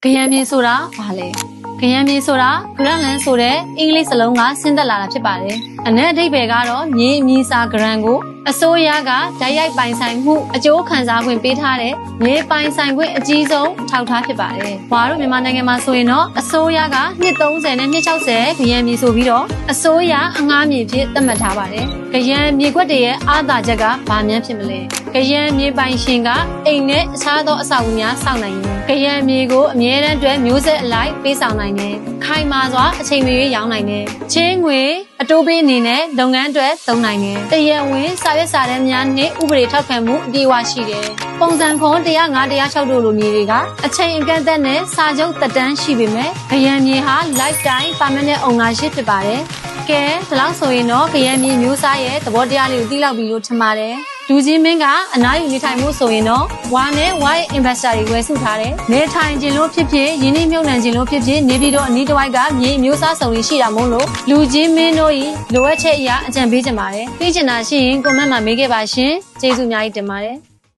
ကရန်မြေဆိုတာဘာလဲကရန်မြေဆိုတာ Grandland ဆိုတဲ့အင်္ဂလိပ်စလုံးကဆင်းသက်လာတာဖြစ်ပါတယ်အ내အဓိပ္ပာယ်ကတော့မြေအမည်စာ Grand ကိုအစိုးရကဓာတ်ရိုက်ပိုင်ဆိုင်မှုအကျိုးခံစားခွင့်ပေးထားတဲ့မြေပိုင်ဆိုင်ခွင့်အကြီးဆုံးထောက်ထားဖြစ်ပါတယ်။ဘာလို့မြန်မာနိုင်ငံမှာဆိုရင်တော့အစိုးရကနှစ်30နဲ့နှစ်60ကရန်မြေဆိုပြီးတော့အစိုးရအငှားမြေဖြစ်သတ်မှတ်ထားပါတယ်။ကရန်မြေကွက်တွေရဲ့အာသာချက်ကဘာမှန်းဖြစ်မလဲ။ကရန်မြေပိုင်ရှင်ကအိမ်နဲ့အခြားသောအဆောက်အဦများစောင့်နိုင်တယ်။ကရန်မြေကိုအမြဲတမ်းအတွက်မျိုးဆက်အလိုက်ပေးဆောင်နိုင်တယ်။ခိုင်မာစွာအချိန်မရွေးရောင်းနိုင်တယ်။ချင်းငွေအတိုးပေးအနေနဲ့လုပ်ငန်းအတွက်သုံးနိုင်တယ်။တရားဝင်စာရွက်စာတမ်းများနဲ့ဥပဒေထောက်ခံမှုအပြည့်အဝရှိတယ်။ပုံစံခွန်105 106တို့လိုမြေတွေကအချိန်အကန့်အသတ်နဲ့စာချုပ်သက်တမ်းရှိပေမဲ့ကရန်မြေဟာ lifetime permanent ownership ဖြစ်ပါတယ်။ကဲဒီလောက်ဆိုရင်တော့ကရန်မြေမျိုးစားရဲ့သဘောတရားလေးကိုသိလောက်ပြီလို့ထင်ပါတယ်။လူကြီးမင်းကအနားယူနေထိုင်မှုဆိုရင်တော့ဝါနဲ့ဝါရဲ့ investor တွေဝယ်စုထားတယ်။နေထိုင်ခြင်းလို့ဖြစ်ဖြစ်ယင်းနှိမ့်မြုပ်နှံခြင်းလို့ဖြစ်ဖြစ်နေပြီးတော့အနီးတစ်ဝိုက်ကမြေမျိုးစားစုံတွေရှိတာမို့လို့လူကြီးမင်းတို့ဤလိုအပ်ချက်အရာအကြံပေးကြပါတယ်။သိချင်တာရှိရင် comment မှာမေးခဲ့ပါရှင်။ကျေးဇူးအများကြီးတင်ပါတယ်။